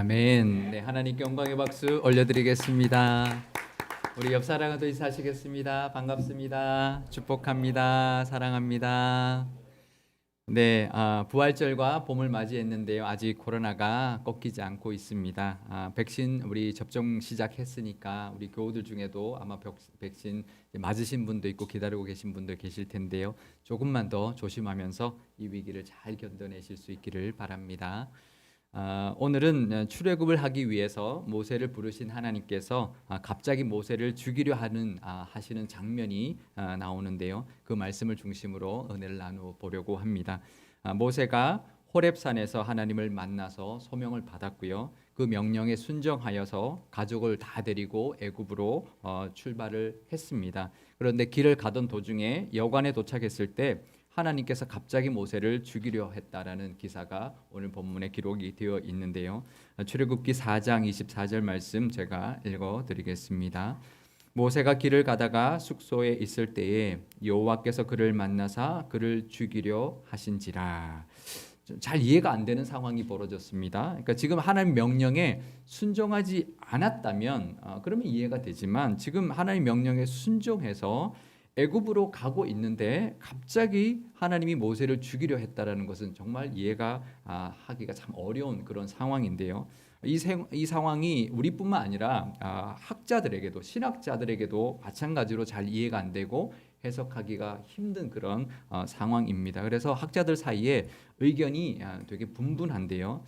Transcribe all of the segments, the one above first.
아멘. 네, 하나님께 영광의 박수 올려드리겠습니다. 우리 옆 사람과 인사하시겠습니다. 반갑습니다. 축복합니다. 사랑합니다. 네, 부활절과 봄을 맞이했는데요. 아직 코로나가 꺾이지 않고 있습니다. 백신 우리 접종 시작했으니까 우리 교우들 중에도 아마 백신 맞으신 분도 있고 기다리고 계신 분도 계실 텐데요. 조금만 더 조심하면서 이 위기를 잘 견뎌내실 수 있기를 바랍니다. 오늘은 출애굽을 하기 위해서 모세를 부르신 하나님께서 갑자기 모세를 죽이려 하시는 장면이 나오는데요. 그 말씀을 중심으로 은혜를 나누어 보려고 합니다. 모세가 호렙산에서 하나님을 만나서 소명을 받았고요. 그 명령에 순종하여서 가족을 다 데리고 애굽으로 출발을 했습니다. 그런데 길을 가던 도중에 여관에 도착했을 때 하나님께서 갑자기 모세를 죽이려 했다라는 기사가 오늘 본문에 기록이 되어 있는데요. 출애굽기 4장 24절 말씀 제가 읽어 드리겠습니다. 모세가 길을 가다가 숙소에 있을 때에 여호와께서 그를 만나사 그를 죽이려 하신지라. 잘 이해가 안 되는 상황이 벌어졌습니다. 그러니까 지금 하나님 명령에 순종하지 않았다면 그러면 이해가 되지만 지금 하나님 명령에 순종해서 애굽으로 가고 있는데 갑자기 하나님이 모세를 죽이려 했다라는 것은 정말 이해가 하기가 참 어려운 그런 상황인데요. 이 상황이 우리뿐만 아니라 학자들에게도 신학자들에게도 마찬가지로 잘 이해가 안 되고 해석하기가 힘든 그런 상황입니다. 그래서 학자들 사이에 의견이 되게 분분한데요.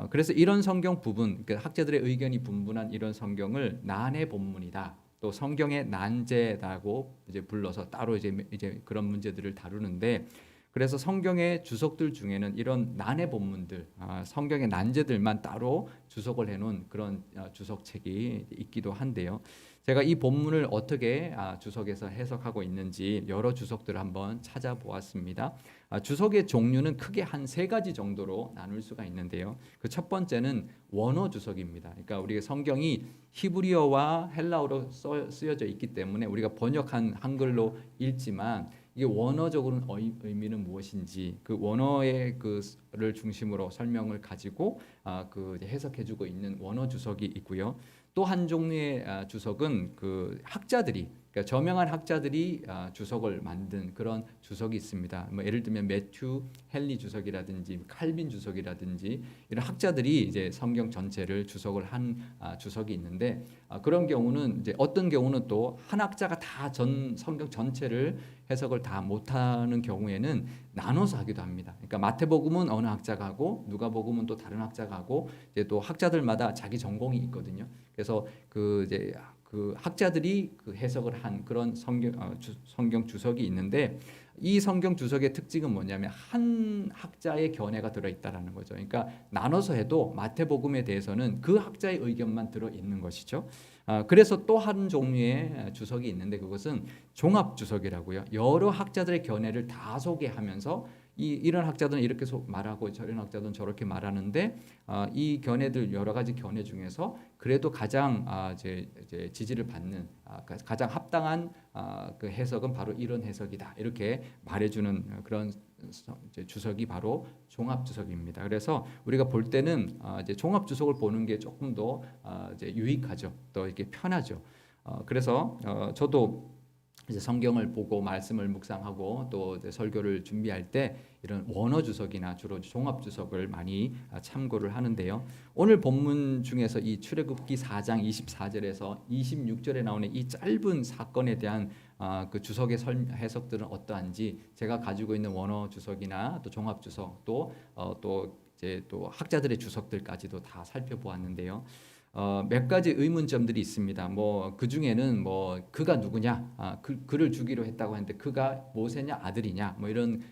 그래서 이런 성경 부분, 학자들의 의견이 분분한 이런 성경을 난해 본문이다. 또 성경의 난제라고 이제 불러서 따로 이제 그런 문제들을 다루는데, 그래서 성경의 주석들 중에는 이런 난해 본문들, 성경의 난제들만 따로 주석을 해놓은 그런 주석책이 있기도 한데요. 제가 이 본문을 어떻게 주석에서 해석하고 있는지 여러 주석들을 한번 찾아보았습니다. 주석의 종류는 크게 한 세 가지 정도로 나눌 수가 있는데요. 그 첫 번째는 원어 주석입니다. 그러니까 우리가 성경이 히브리어와 헬라어로 쓰여져 있기 때문에 우리가 번역한 한글로 읽지만 이게 원어적으로는 의미는 무엇인지 그 원어의 그를 중심으로 설명을 가지고 그 해석해주고 있는 원어 주석이 있고요. 또 한 종류의 주석은 그 학자들이, 그러니까 저명한 학자들이 주석을 만든 그런 주석이 있습니다. 뭐 예를 들면 매튜 헨리 주석이라든지 칼빈 주석이라든지 이런 학자들이 이제 성경 전체를 주석을 한 주석이 있는데, 그런 경우는 이제 어떤 경우는 또 한 학자가 다 성경 전체를 해석을 다 못하는 경우에는 나눠서 하기도 합니다. 그러니까 마태복음은 어느 학자가 하고 누가복음은 또 다른 학자가 하고 이제 또 학자들마다 자기 전공이 있거든요. 그래서 이제 그 학자들이 그 해석을 한 그런 성경 주석이 있는데, 이 성경 주석의 특징은 뭐냐면 한 학자의 견해가 들어있다라는 거죠. 그러니까 나눠서 해도 마태복음에 대해서는 그 학자의 의견만 들어있는 것이죠. 그래서 또 한 종류의 주석이 있는데 그것은 종합 주석이라고요. 여러 학자들의 견해를 다 소개하면서 이런 학자들은 이렇게 말하고 저런 학자들은 저렇게 말하는데, 이 견해들 여러 가지 견해 중에서 그래도 가장 이제 지지를 받는 가장 합당한 그 해석은 바로 이런 해석이다, 이렇게 말해주는 그런 주석이 바로 종합 주석입니다. 그래서 우리가 볼 때는 이제 종합 주석을 보는 게 조금 더 이제 유익하죠. 또 이렇게 편하죠. 그래서 저도 이제 성경을 보고 말씀을 묵상하고 또 이제 설교를 준비할 때 이런 원어 주석이나 주로 종합 주석을 많이 참고를 하는데요. 오늘 본문 중에서 이 출애굽기 4장 24절에서 26절에 나오는 이 짧은 사건에 대한 그 주석의 해석들은 어떠한지 제가 가지고 있는 원어 주석이나 또 종합 주석 또 이제 또 학자들의 주석들까지도 다 살펴보았는데요. 몇 가지 의문점들이 있습니다. 뭐 그 중에는 뭐 그가 누구냐, 그를 죽이려 했다고 하는데 그가 모세냐 아들이냐, 뭐 이런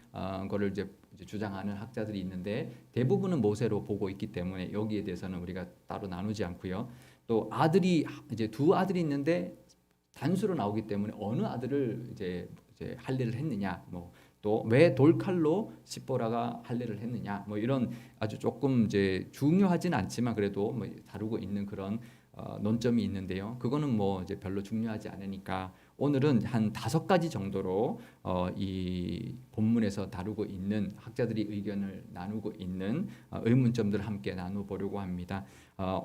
거를 이제 주장하는 학자들이 있는데 대부분은 모세로 보고 있기 때문에 여기에 대해서는 우리가 따로 나누지 않고요. 또 아들이 이제 두 아들이 있는데 단수로 나오기 때문에 어느 아들을 이제 할례를 했느냐, 뭐 또 왜 돌칼로 십보라가 할례를 했느냐, 뭐 이런 아주 조금 이제 중요하진 않지만 그래도 뭐 다루고 있는 그런 논점이 있는데요. 그거는 뭐 이제 별로 중요하지 않으니까 오늘은 한 5가지 정도로 이 본문에서 다루고 있는 학자들이 의견을 나누고 있는 의문점들을 함께 나눠보려고 합니다.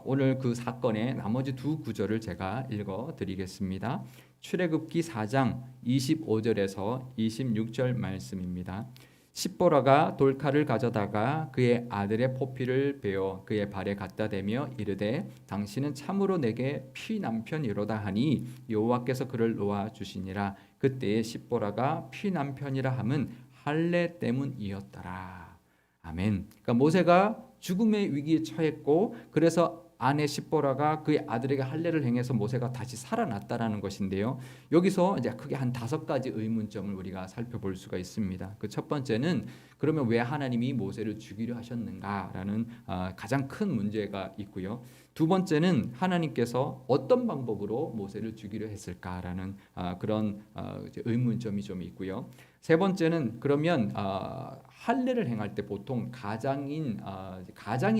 오늘 그 사건의 나머지 2구절을 제가 읽어드리겠습니다. 출애굽기 4장 25절에서 26절 말씀입니다. 십보라가 돌칼을 가져다가 그의 아들의 포피를 베어 그의 발에 갖다 대며 이르되 당신은 참으로 내게 피남편이로다 하니 여호와께서 그를 놓아 주시니라. 그때에 십보라가 피남편이라 함은 할례 때문이었더라. 아멘. 그러니까 모세가 죽음의 위기에 처했고 그래서 아내 십보라가 그의 아들에게 할례를 행해서 모세가 다시 살아났다라는 것인데요. 여기서 이제 크게 한 5가지 의문점을 우리가 살펴볼 수가 있습니다. 그 첫 번째는 그러면 왜 하나님이 모세를 죽이려 하셨는가라는 가장 큰 문제가 있고요. 두 번째는 하나님께서 어떤 방법으로 모세를 죽이려 했을까라는 그런 의문점이 좀 있고요. 세 번째는 그러면 할례를 행할 때 보통 가장이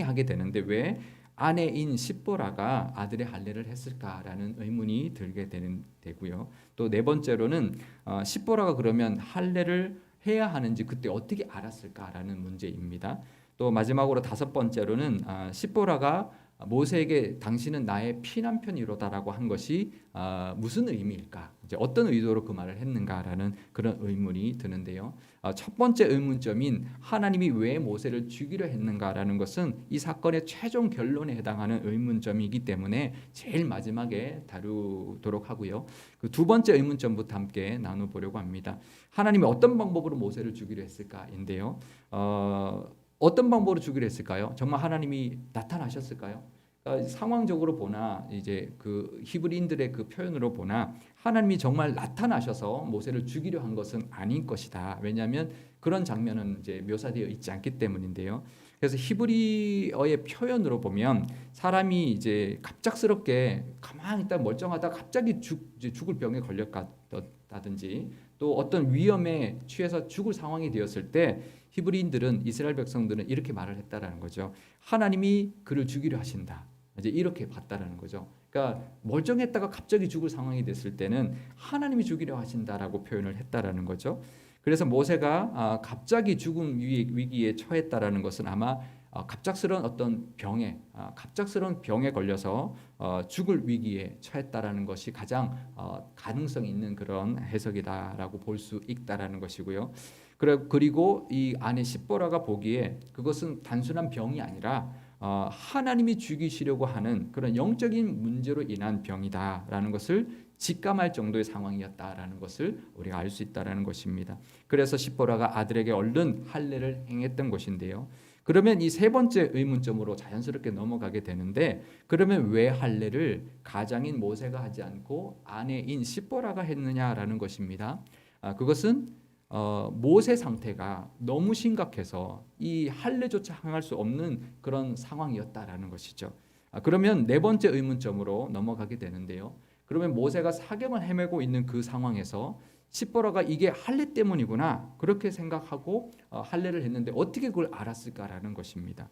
하게 되는데 왜 아내인 십보라가 아들의 할례를 했을까라는 의문이 들게 되고요. 또 네 번째로는 십보라가 그러면 할례를 해야 하는지 그때 어떻게 알았을까라는 문제입니다. 또 마지막으로 5번째로는 십보라가 모세에게 당신은 나의 피남편이로다라고 한 것이 무슨 의미일까? 이제 어떤 의도로 그 말을 했는가라는 그런 의문이 드는데요. 첫 번째 의문점인 하나님이 왜 모세를 죽이려 했는가라는 것은 이 사건의 최종 결론에 해당하는 의문점이기 때문에 제일 마지막에 다루도록 하고요. 그 두 번째 의문점부터 함께 나눠보려고 합니다. 하나님이 어떤 방법으로 모세를 죽이려 했을까인데요. 어떤 방법으로 죽이려 했을까요? 정말 하나님이 나타나셨을까요? 상황적으로 보나 이제 그 히브리인들의 그 표현으로 보나 하나님이 정말 나타나셔서 모세를 죽이려 한 것은 아닌 것이다. 왜냐하면 그런 장면은 이제 묘사되어 있지 않기 때문인데요. 그래서 히브리어의 표현으로 보면 사람이 이제 갑작스럽게 가만히 있다 멀쩡하다 갑자기 죽을 병에 걸렸다든지 또 어떤 위험에 취해서 죽을 상황이 되었을 때 히브리인들은 이스라엘 백성들은 이렇게 말을 했다라는 거죠. 하나님이 그를 죽이려 하신다. 이제 이렇게 봤다라는 거죠. 그러니까 멀쩡했다가 갑자기 죽을 상황이 됐을 때는 하나님이 죽이려 하신다라고 표현을 했다라는 거죠. 그래서 모세가 갑자기 죽음 위기에 처했다라는 것은 아마 갑작스러운 어떤 갑작스러운 병에 걸려서 죽을 위기에 처했다라는 것이 가장 가능성 있는 그런 해석이다라고 볼 수 있다라는 것이고요. 그리고 이 아내 십보라가 보기에 그것은 단순한 병이 아니라 하나님이 죽이시려고 하는 그런 영적인 문제로 인한 병이다라는 것을 직감할 정도의 상황이었다라는 것을 우리가 알 수 있다라는 것입니다. 그래서 십보라가 아들에게 얼른 할례를 행했던 것인데요. 그러면 이 세 번째 의문점으로 자연스럽게 넘어가게 되는데 그러면 왜 할례를 가장인 모세가 하지 않고 아내인 십보라가 했느냐라는 것입니다. 그것은 모세 상태가 너무 심각해서 이 할례조차 행할 수 없는 그런 상황이었다라는 것이죠. 그러면 네 번째 의문점으로 넘어가게 되는데요. 그러면 모세가 사경을 헤매고 있는 그 상황에서 십보라가 이게 할례 때문이구나 그렇게 생각하고 할례를 했는데 어떻게 그걸 알았을까라는 것입니다.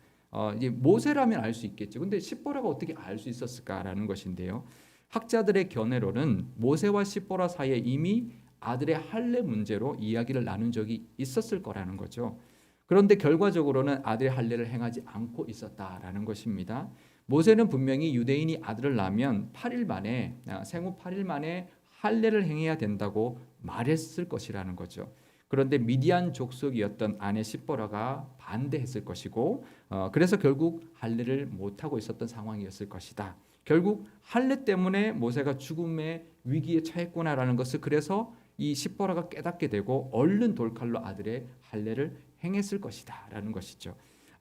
이제 모세라면 알 수 있겠죠. 근데 십보라가 어떻게 알 수 있었을까라는 것인데요. 학자들의 견해로는 모세와 십보라 사이에 이미 아들의 할례 문제로 이야기를 나눈 적이 있었을 거라는 거죠. 그런데 결과적으로는 아들의 할례를 행하지 않고 있었다라는 것입니다. 모세는 분명히 유대인이 아들을 낳으면 8일 만에 생후 8일 만에 할례를 행해야 된다고 말했을 것이라는 거죠. 그런데 미디안 족속이었던 아내 십보라가 반대했을 것이고 그래서 결국 할례를 못하고 있었던 상황이었을 것이다. 결국 할례 때문에 모세가 죽음의 위기에 처했구나라는 것을 그래서 이 십보라가 깨닫게 되고 얼른 돌칼로 아들의 할례를 행했을 것이다라는 것이죠.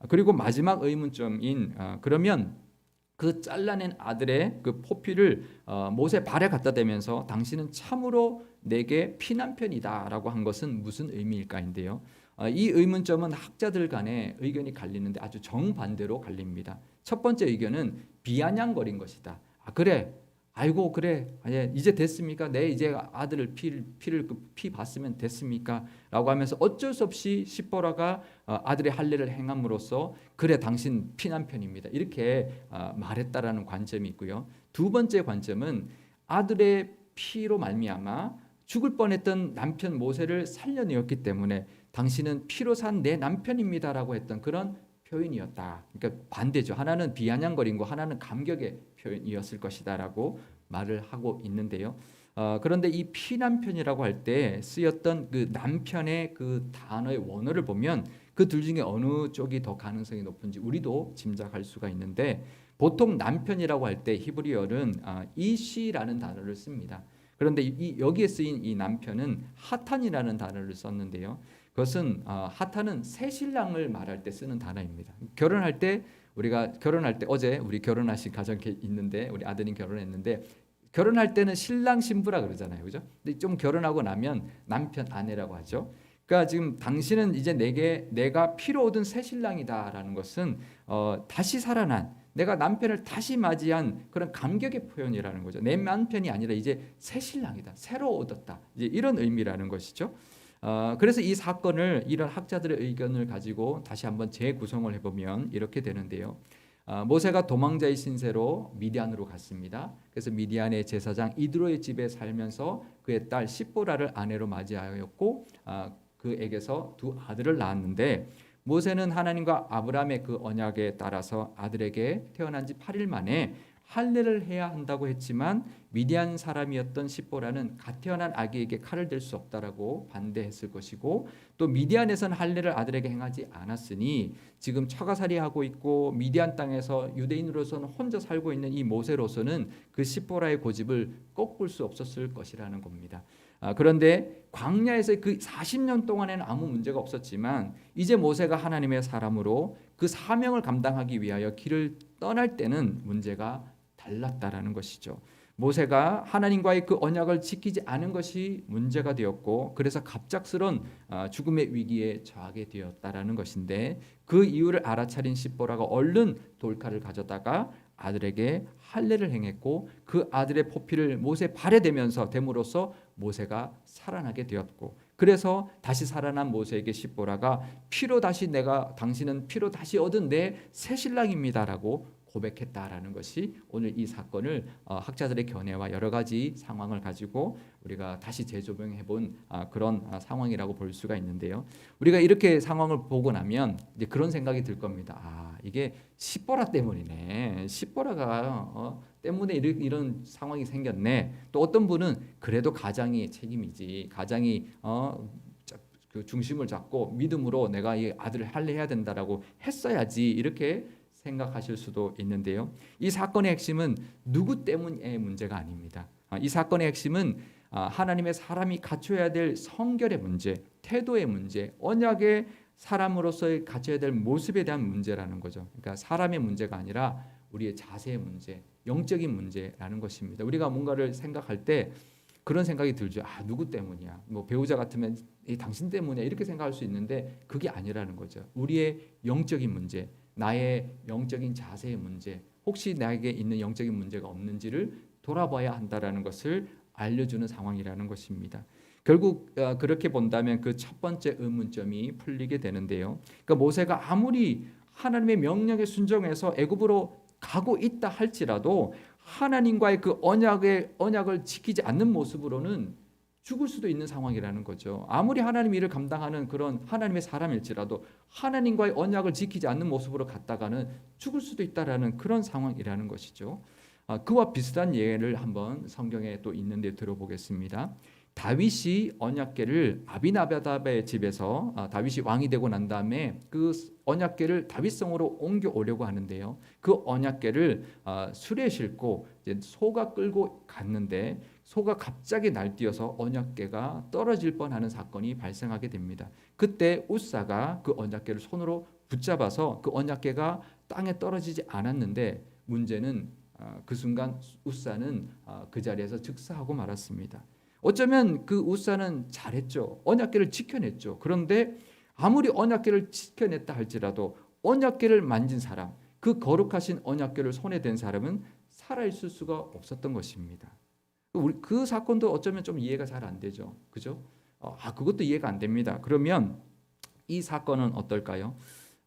그리고 마지막 의문점인 그러면 그 잘라낸 아들의 그 포피를 모세 발에 갖다 대면서 당신은 참으로 내게 피남편이다라고 한 것은 무슨 의미일까인데요. 이 의문점은 학자들 간에 의견이 갈리는데 아주 정반대로 갈립니다. 첫 번째 의견은 비아냥거린 것이다. 그래, 아이고 그래, 이제 됐습니까? 내 이제 아들을 피 봤으면 됐습니까? 라고 하면서 어쩔 수 없이 십보라가 아들의 할례를 행함으로써 그래 당신 피남편입니다. 이렇게 말했다라는 관점이 있고요. 두 번째 관점은 아들의 피로 말미암아 죽을 뻔했던 남편 모세를 살려내었기 때문에 당신은 피로 산 내 남편입니다라고 했던 그런 표현이었다. 그러니까 반대죠. 하나는 비아냥거린 거, 하나는 감격의 표현이었을 것이다라고 말을 하고 있는데요. 그런데 이 피남편이라고 할 때 쓰였던 그 남편의 그 단어의 원어를 보면 그 둘 중에 어느 쪽이 더 가능성이 높은지 우리도 짐작할 수가 있는데, 보통 남편이라고 할 때 히브리어는 이시라는 단어를 씁니다. 그런데 여기에 쓰인 이 남편은 하탄이라는 단어를 썼는데요. 그것은 하탄은 새 신랑을 말할 때 쓰는 단어입니다. 결혼할 때 어제 우리 결혼하신 가정 있는데 우리 아드님 결혼했는데, 결혼할 때는 신랑 신부라 그러잖아요, 그죠? 근데 좀 결혼하고 나면 남편 아내라고 하죠. 그러니까 지금 당신은 이제 내가 피로 얻은 새 신랑이다라는 것은 다시 살아난, 내가 남편을 다시 맞이한 그런 감격의 표현이라는 거죠. 내 남편이 아니라 이제 새 신랑이다, 새로 얻었다, 이제 이런 의미라는 것이죠. 그래서 이 사건을 이런 학자들의 의견을 가지고 다시 한번 재구성을 해보면 이렇게 되는데요. 모세가 도망자의 신세로 미디안으로 갔습니다. 그래서 미디안의 제사장 이드로의 집에 살면서 그의 딸 십보라를 아내로 맞이하였고 그에게서 두 아들을 낳았는데, 모세는 하나님과 아브라함의 그 언약에 따라서 아들에게 태어난 지 8일 만에 할례를 해야 한다고 했지만 미디안 사람이었던 십보라는 갓 태어난 아기에게 칼을 댈 수 없다라고 반대했을 것이고, 또 미디안에선 할례를 아들에게 행하지 않았으니 지금 처가살이하고 있고 미디안 땅에서 유대인으로서는 혼자 살고 있는 이 모세로서는 그 십보라의 고집을 꺾을 수 없었을 것이라는 겁니다. 그런데 광야에서 그 40년 동안에는 아무 문제가 없었지만 이제 모세가 하나님의 사람으로 그 사명을 감당하기 위하여 길을 떠날 때는 문제가 달랐다라는 것이죠. 모세가 하나님과의 그 언약을 지키지 않은 것이 문제가 되었고, 그래서 갑작스런 죽음의 위기에 처하게 되었다라는 것인데, 그 이유를 알아차린 십보라가 얼른 돌칼을 가져다가 아들에게 할례를 행했고, 그 아들의 포피를 모세 발에 댐으로써 모세가 살아나게 되었고, 그래서 다시 살아난 모세에게 십보라가 당신은 피로 다시 얻은 내 새 신랑입니다라고 고백했다라는 것이 오늘 이 사건을 학자들의 견해와 여러 가지 상황을 가지고 우리가 다시 재조명해 본 그런 상황이라고 볼 수가 있는데요. 우리가 이렇게 상황을 보고 나면 이제 그런 생각이 들 겁니다. 이게 십보라 때문이네. 십보라가 때문에 이런 상황이 생겼네. 또 어떤 분은 그래도 가장이 책임이지. 가장이 그 중심을 잡고 믿음으로 내가 이 아들을 할례해야 된다라고 했어야지, 이렇게 생각하실 수도 있는데요. 이 사건의 핵심은 누구 때문의 문제가 아닙니다. 이 사건의 핵심은 하나님의 사람이 갖춰야 될 성결의 문제, 태도의 문제, 언약의 사람으로서의 갖춰야 될 모습에 대한 문제라는 거죠. 그러니까 사람의 문제가 아니라 우리의 자세의 문제, 영적인 문제라는 것입니다. 우리가 뭔가를 생각할 때 그런 생각이 들죠. 누구 때문이야? 뭐 배우자 같으면 당신 때문이야, 이렇게 생각할 수 있는데 그게 아니라는 거죠. 우리의 영적인 문제, 나의 영적인 자세의 문제, 혹시 나에게 있는 영적인 문제가 없는지를 돌아봐야 한다라는 것을 알려주는 상황이라는 것입니다. 결국 그렇게 본다면 그 첫 번째 의문점이 풀리게 되는데요. 그러니까 모세가 아무리 하나님의 명령에 순종해서 애굽으로 가고 있다 할지라도 하나님과의 그 언약을 지키지 않는 모습으로는 죽을 수도 있는 상황이라는 거죠. 아무리 하나님 일을 감당하는 그런 하나님의 사람일지라도 하나님과의 언약을 지키지 않는 모습으로 갔다가는 죽을 수도 있다라는 그런 상황이라는 것이죠. 그와 비슷한 예를 한번 성경에 또 있는데 들어보겠습니다. 다윗이 언약궤를 아비나다바의 집에서 다윗이 왕이 되고 난 다음에 그 언약궤를 다윗성으로 옮겨오려고 하는데요. 그 언약궤를 수레에 싣고 이제 소가 끌고 갔는데 소가 갑자기 날뛰어서 언약궤가 떨어질 뻔하는 사건이 발생하게 됩니다. 그때 우사가 그 언약궤를 손으로 붙잡아서 그 언약궤가 땅에 떨어지지 않았는데, 문제는 그 순간 우사는 그 자리에서 즉사하고 말았습니다. 어쩌면 그 우사는 잘했죠. 언약궤를 지켜냈죠. 그런데 아무리 언약궤를 지켜냈다 할지라도 언약궤를 만진 사람, 그 거룩하신 언약궤를 손에 댄 사람은 살아있을 수가 없었던 것입니다. 그 사건도 어쩌면 좀 이해가 잘 안 되죠. 그죠? 그것도 이해가 안 됩니다. 그러면 이 사건은 어떨까요?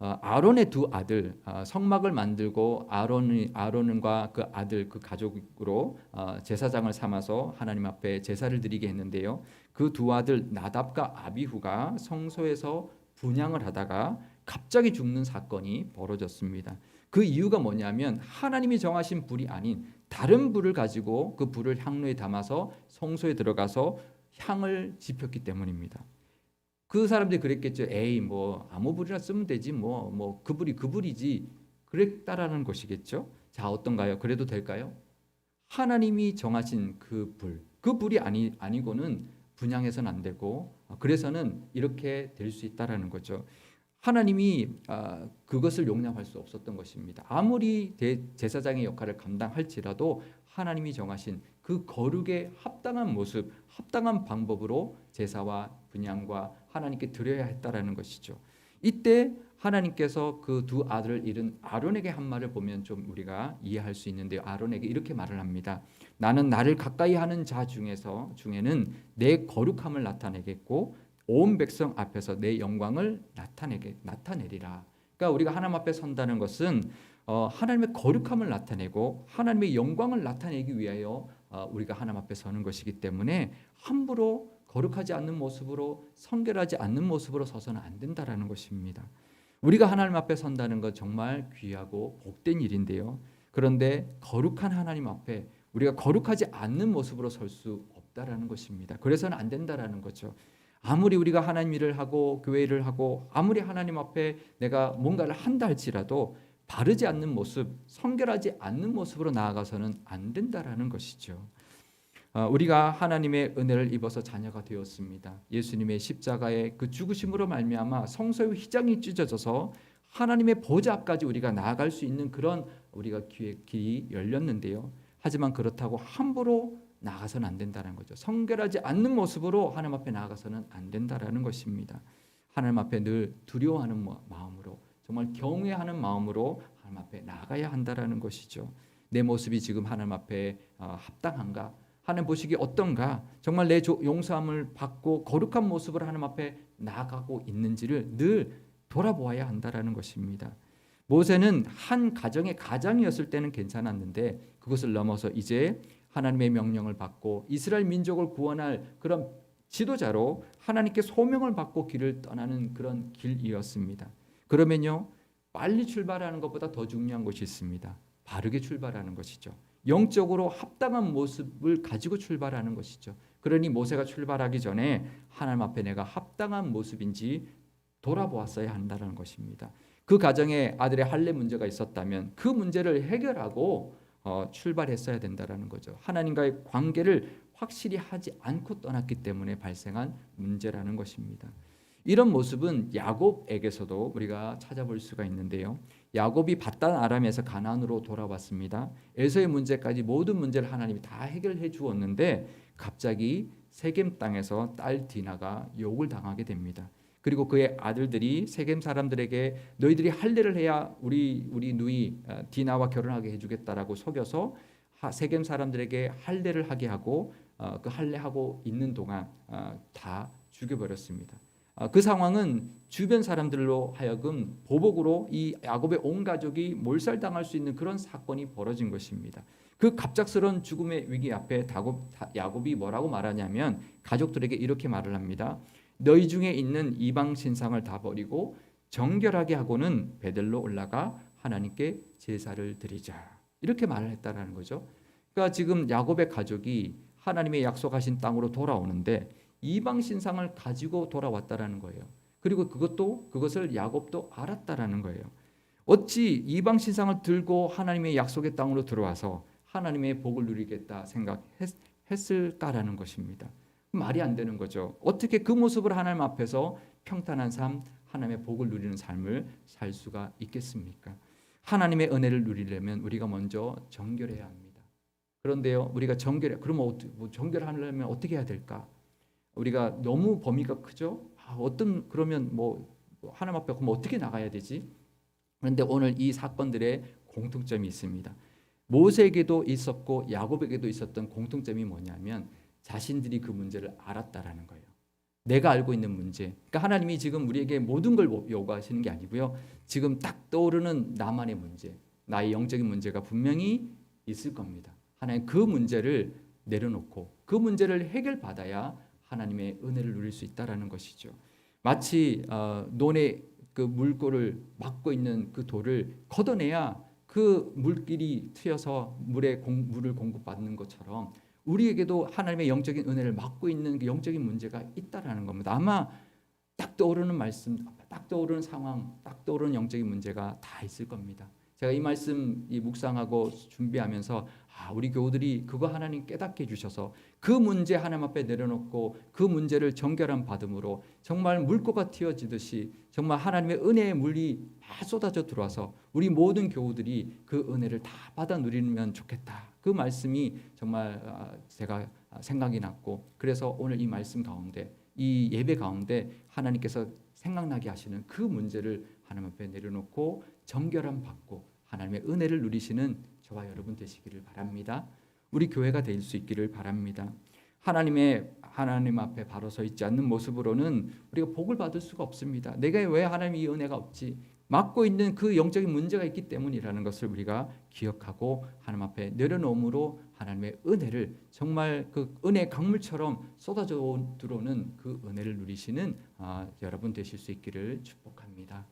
아론의 두 아들 성막을 만들고 아론과 그 아들 그 가족으로 제사장을 삼아서 하나님 앞에 제사를 드리게 했는데요. 그 두 아들 나답과 아비후가 성소에서 분향을 하다가 갑자기 죽는 사건이 벌어졌습니다. 그 이유가 뭐냐면 하나님이 정하신 불이 아닌 다른 불을 가지고 그 불을 향로에 담아서 성소에 들어가서 향을 지폈기 때문입니다. 그 사람들이 그랬겠죠. 에이 뭐 아무 불이나 쓰면 되지 뭐 그 불이 그 불이지 그랬다라는 것이겠죠. 자 어떤가요? 그래도 될까요? 하나님이 정하신 그 불, 그 불이 아니고는 분향해서는 안 되고 그래서는 이렇게 될 수 있다라는 거죠. 하나님이 그것을 용납할 수 없었던 것입니다. 아무리 제사장의 역할을 감당할지라도 하나님이 정하신 그 거룩에 합당한 모습, 합당한 방법으로 제사와 분향과 하나님께 드려야 했다라는 것이죠. 이때 하나님께서 그 두 아들을 잃은 아론에게 한 말을 보면 좀 우리가 이해할 수 있는데요. 아론에게 이렇게 말을 합니다. 나는 나를 가까이 하는 자 중에는 내 거룩함을 나타내겠고 온 백성 앞에서 내 영광을 나타내리라. 그러니까 우리가 하나님 앞에 선다는 것은 하나님의 거룩함을 나타내고 하나님의 영광을 나타내기 위하여 우리가 하나님 앞에 서는 것이기 때문에 함부로 거룩하지 않는 모습으로 성결하지 않는 모습으로 서서는 안 된다라는 것입니다. 우리가 하나님 앞에 선다는 것 정말 귀하고 복된 일인데요. 그런데 거룩한 하나님 앞에 우리가 거룩하지 않는 모습으로 설 수 없다라는 것입니다. 그래서는 안 된다라는 거죠. 아무리 우리가 하나님 일을 하고 교회 일을 하고 아무리 하나님 앞에 내가 뭔가를 한다 할지라도 바르지 않는 모습, 성결하지 않는 모습으로 나아가서는 안 된다라는 것이죠. 우리가 하나님의 은혜를 입어서 자녀가 되었습니다. 예수님의 십자가의 그 죽으심으로 말미암아 성소의 휘장이 찢어져서 하나님의 보좌 앞까지 우리가 나아갈 수 있는 그런 우리가 길이 열렸는데요. 하지만 그렇다고 함부로 나가서는 안 된다는 거죠. 성결하지 않는 모습으로 하나님 앞에 나아가서는 안 된다라는 것입니다. 하나님 앞에 늘 두려워하는 마음으로 정말 경외하는 마음으로 하나님 앞에 나아가야 한다라는 것이죠. 내 모습이 지금 하나님 앞에 합당한가? 하나님 보시기 어떤가? 정말 내 용서함을 받고 거룩한 모습으로 하나님 앞에 나아가고 있는지를 늘 돌아보아야 한다라는 것입니다. 모세는 한 가정의 가장이었을 때는 괜찮았는데 그것을 넘어서 이제 하나님의 명령을 받고 이스라엘 민족을 구원할 그런 지도자로 하나님께 소명을 받고 길을 떠나는 그런 길이었습니다. 그러면요, 빨리 출발하는 것보다 더 중요한 것이 있습니다. 바르게 출발하는 것이죠. 영적으로 합당한 모습을 가지고 출발하는 것이죠. 그러니 모세가 출발하기 전에 하나님 앞에 내가 합당한 모습인지 돌아보았어야 한다는 것입니다. 그 가정에 아들의 할례 문제가 있었다면 그 문제를 해결하고 출발했어야 된다는 거죠. 하나님과의 관계를 확실히 하지 않고 떠났기 때문에 발생한 문제라는 것입니다. 이런 모습은 야곱에게서도 우리가 찾아볼 수가 있는데요. 야곱이 밧단 아람에서 가나안으로 돌아왔습니다. 에서의 문제까지 모든 문제를 하나님이 다 해결해 주었는데 갑자기 세겜 땅에서 딸 디나가 욕을 당하게 됩니다. 그리고 그의 아들들이 세겜 사람들에게 너희들이 할례를 해야 우리 누이 디나와 결혼하게 해주겠다라고 속여서 세겜 사람들에게 할례를 하게 하고 그 할례하고 있는 동안 다 죽여버렸습니다. 그 상황은 주변 사람들로 하여금 보복으로 이 야곱의 온 가족이 몰살당할 수 있는 그런 사건이 벌어진 것입니다. 그 갑작스러운 죽음의 위기 앞에 야곱이 뭐라고 말하냐면 가족들에게 이렇게 말을 합니다. 너희 중에 있는 이방 신상을 다 버리고 정결하게 하고는 베델로 올라가 하나님께 제사를 드리자. 이렇게 말을 했다라는 거죠. 그러니까 지금 야곱의 가족이 하나님의 약속하신 땅으로 돌아오는데 이방 신상을 가지고 돌아왔다라는 거예요. 그리고 그것을 야곱도 알았다라는 거예요. 어찌 이방 신상을 들고 하나님의 약속의 땅으로 들어와서 하나님의 복을 누리겠다 생각했을까라는 것입니다. 말이 안 되는 거죠. 어떻게 그 모습으로 하나님 앞에서 평탄한 삶, 하나님의 복을 누리는 삶을 살 수가 있겠습니까? 하나님의 은혜를 누리려면 우리가 먼저 정결해야 합니다. 그런데요, 우리가 그러면 정결하려면 어떻게 해야 될까? 우리가 너무 범위가 크죠. 그러면 하나님 앞에 그럼 어떻게 나가야 되지? 그런데 오늘 이 사건들의 공통점이 있습니다. 모세에게도 있었고 야곱에게도 있었던 공통점이 뭐냐면 자신들이 그 문제를 알았다라는 거예요. 내가 알고 있는 문제. 그러니까 하나님이 지금 우리에게 모든 걸 요구하시는 게 아니고요. 지금 딱 떠오르는 나만의 문제, 나의 영적인 문제가 분명히 있을 겁니다. 하나님 그 문제를 내려놓고 그 문제를 해결받아야 하나님의 은혜를 누릴 수 있다라는 것이죠. 마치 논에 그 물꼬를 막고 있는 그 돌을 걷어내야 그 물길이 트여서 물을 공급받는 것처럼 우리에게도 하나님의 영적인 은혜를 막고 있는 그 영적인 문제가 있다라는 겁니다. 아마 딱 떠오르는 말씀, 딱 떠오르는 상황, 딱 떠오르는 영적인 문제가 다 있을 겁니다. 제가 이 말씀 묵상하고 준비하면서 우리 교우들이 그거 하나님 깨닫게 해주셔서 그 문제 하나님 앞에 내려놓고 그 문제를 정결한 받음으로 정말 물꼬가 튀어지듯이 정말 하나님의 은혜의 물이 다 쏟아져 들어와서 우리 모든 교우들이 그 은혜를 다 받아 누리면 좋겠다. 그 말씀이 정말 제가 생각이 났고, 그래서 오늘 이 말씀 가운데, 이 예배 가운데 하나님께서 생각나게 하시는 그 문제를 하나님 앞에 내려놓고 정결함 받고 하나님의 은혜를 누리시는 저와 여러분 되시기를 바랍니다. 우리 교회가 될 수 있기를 바랍니다. 하나님 앞에 바로 서 있지 않는 모습으로는 우리가 복을 받을 수가 없습니다. 내가 왜 하나님 이 은혜가 없지? 막고 있는 그 영적인 문제가 있기 때문이라는 것을 우리가 기억하고 하나님 앞에 내려놓음으로 하나님의 은혜를 정말 그 은혜 강물처럼 쏟아져 들어오는 그 은혜를 누리시는 여러분 되실 수 있기를 축복합니다.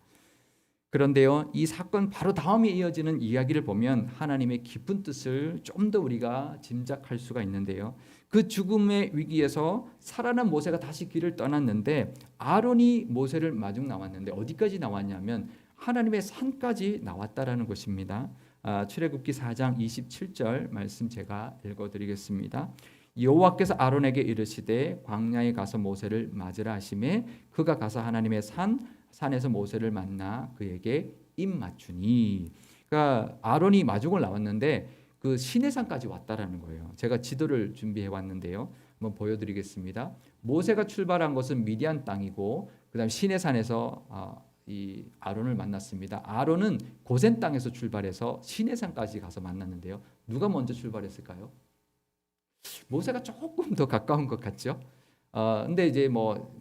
그런데요, 이 사건 바로 다음에 이어지는 이야기를 보면 하나님의 깊은 뜻을 좀 더 우리가 짐작할 수가 있는데요. 그 죽음의 위기에서 살아난 모세가 다시 길을 떠났는데 아론이 모세를 마중 나왔는데 어디까지 나왔냐면 하나님의 산까지 나왔다라는 것입니다. 출애굽기 4장 27절 말씀 제가 읽어드리겠습니다. 여호와께서 아론에게 이르시되 광야에 가서 모세를 맞으라 하시매 그가 가서 하나님의 산에서 모세를 만나 그에게 입 맞추니. 그러니까 아론이 마중을 나왔는데 그 시내산까지 왔다라는 거예요. 제가 지도를 준비해 왔는데요. 한번 보여드리겠습니다. 모세가 출발한 것은 미디안 땅이고 그다음 시내산에서 이 아론을 만났습니다. 아론은 고센 땅에서 출발해서 시내산까지 가서 만났는데요. 누가 먼저 출발했을까요? 모세가 조금 더 가까운 것 같죠. 근데 이제 뭐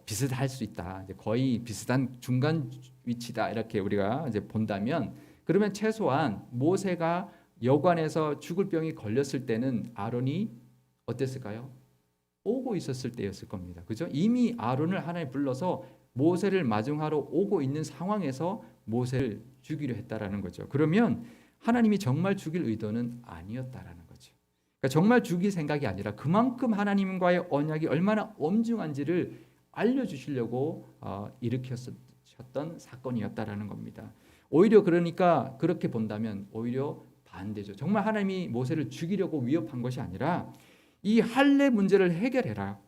비슷할 수 있다. 이제 거의 비슷한 중간 위치다. 이렇게 우리가 이제 본다면 그러면 최소한 모세가 여관에서 죽을 병이 걸렸을 때는 아론이 어땠을까요? 오고 있었을 때였을 겁니다. 그죠? 이미 아론을 하나님 불러서 모세를 마중하러 오고 있는 상황에서 모세를 죽이려 했다라는 거죠. 그러면 하나님이 정말 죽일 의도는 아니었다라는 거죠. 그러니까 정말 죽일 생각이 아니라 그만큼 하나님과의 언약이 얼마나 엄중한지를 알려주시려고 일으켰던 사건이었다라는 겁니다. 오히려 그러니까 그렇게 본다면 오히려 반대죠. 정말 하나님이 모세를 죽이려고 위협한 것이 아니라 이 할례 문제를 해결해라.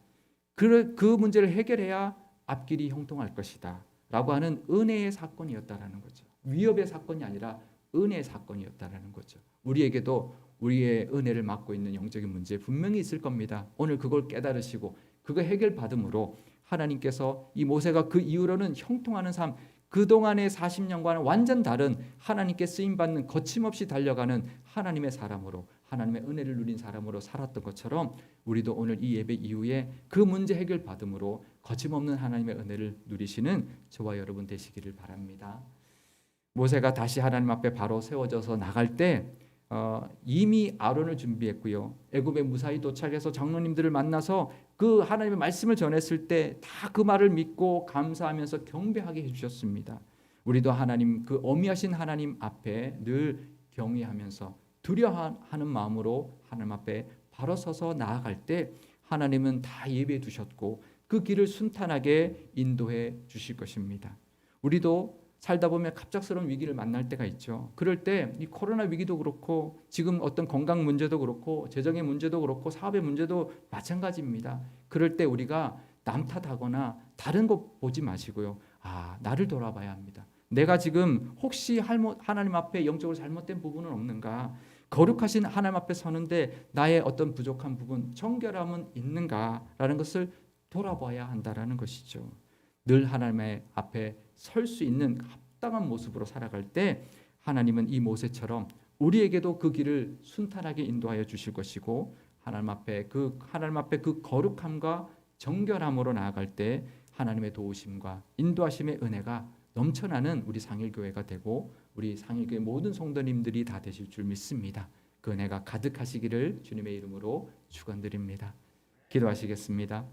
그 문제를 해결해야 앞길이 형통할 것이다 라고 하는 은혜의 사건이었다라는 거죠. 위협의 사건이 아니라 은혜의 사건이었다라는 거죠. 우리에게도 우리의 은혜를 맡고 있는 영적인 문제 분명히 있을 겁니다. 오늘 그걸 깨달으시고 그거 해결받음으로 하나님께서 이 모세가 그 이후로는 형통하는 삶, 그동안의 40년과는 완전 다른 하나님께 쓰임받는 거침없이 달려가는 하나님의 사람으로, 하나님의 은혜를 누린 사람으로 살았던 것처럼 우리도 오늘 이 예배 이후에 그 문제 해결 받음으로 거침없는 하나님의 은혜를 누리시는 저와 여러분 되시기를 바랍니다. 모세가 다시 하나님 앞에 바로 세워져서 나갈 때 이미 아론을 준비했고요. 애굽에 무사히 도착해서 장로님들을 만나서 그 하나님의 말씀을 전했을 때 다 그 말을 믿고 감사하면서 경배하게 해주셨습니다. 우리도 하나님 그 어미하신 하나님 앞에 늘 경외하면서 두려워하는 마음으로 하나님 앞에 바로 서서 나아갈 때 하나님은 다 예배해 두셨고 그 길을 순탄하게 인도해 주실 것입니다. 우리도 살다 보면 갑작스러운 위기를 만날 때가 있죠. 그럴 때 이 코로나 위기도 그렇고 지금 어떤 건강 문제도 그렇고 재정의 문제도 그렇고 사업의 문제도 마찬가지입니다. 그럴 때 우리가 남 탓하거나 다른 거 보지 마시고요. 나를 돌아봐야 합니다. 내가 지금 혹시 하나님 앞에 영적으로 잘못된 부분은 없는가? 거룩하신 하나님 앞에 서는데 나의 어떤 부족한 부분, 정결함은 있는가라는 것을 돌아봐야 한다라는 것이죠. 늘 하나님의 앞에 설 수 있는 합당한 모습으로 살아갈 때 하나님은 이 모세처럼 우리에게도 그 길을 순탄하게 인도하여 주실 것이고 하나님 앞에 그 거룩함과 정결함으로 나아갈 때 하나님의 도우심과 인도하심의 은혜가 넘쳐나는 우리 상일교회가 되고 우리 상일교회 모든 성도님들이 다 되실 줄 믿습니다. 그 은혜가 가득하시기를 주님의 이름으로 축원드립니다. 기도하시겠습니다.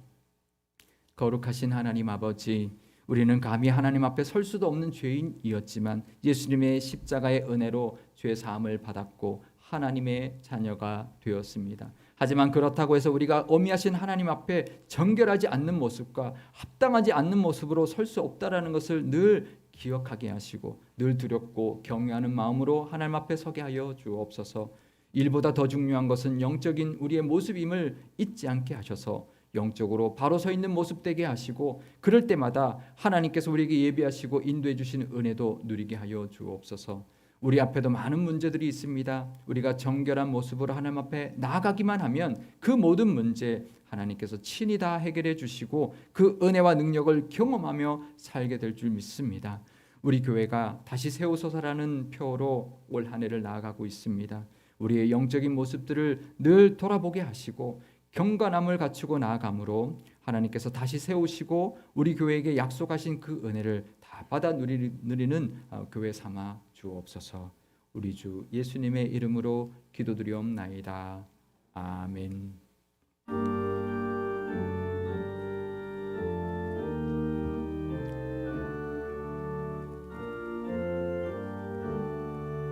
거룩하신 하나님 아버지, 우리는 감히 하나님 앞에 설 수도 없는 죄인이었지만 예수님의 십자가의 은혜로 죄 사함을 받았고 하나님의 자녀가 되었습니다. 하지만 그렇다고 해서 우리가 어미하신 하나님 앞에 정결하지 않는 모습과 합당하지 않는 모습으로 설 수 없다라는 것을 늘 기억하게 하시고 늘 두렵고 경외하는 마음으로 하나님 앞에 서게 하여 주옵소서. 일보다 더 중요한 것은 영적인 우리의 모습임을 잊지 않게 하셔서 영적으로 바로 서 있는 모습 되게 하시고 그럴 때마다 하나님께서 우리에게 예비하시고 인도해 주시는 은혜도 누리게 하여 주옵소서. 우리 앞에도 많은 문제들이 있습니다. 우리가 정결한 모습으로 하나님 앞에 나아가기만 하면 그 모든 문제 하나님께서 친히 다 해결해 주시고 그 은혜와 능력을 경험하며 살게 될 줄 믿습니다. 우리 교회가 다시 세우소서라는 표로 올 한 해를 나아가고 있습니다. 우리의 영적인 모습들을 늘 돌아보게 하시고 경건함을 갖추고 나아감으로 하나님께서 다시 세우시고 우리 교회에게 약속하신 그 은혜를 다 받아 누리는 교회 삼아 주옵소서. 우리 주 예수님의 이름으로 기도드리옵나이다. 아멘.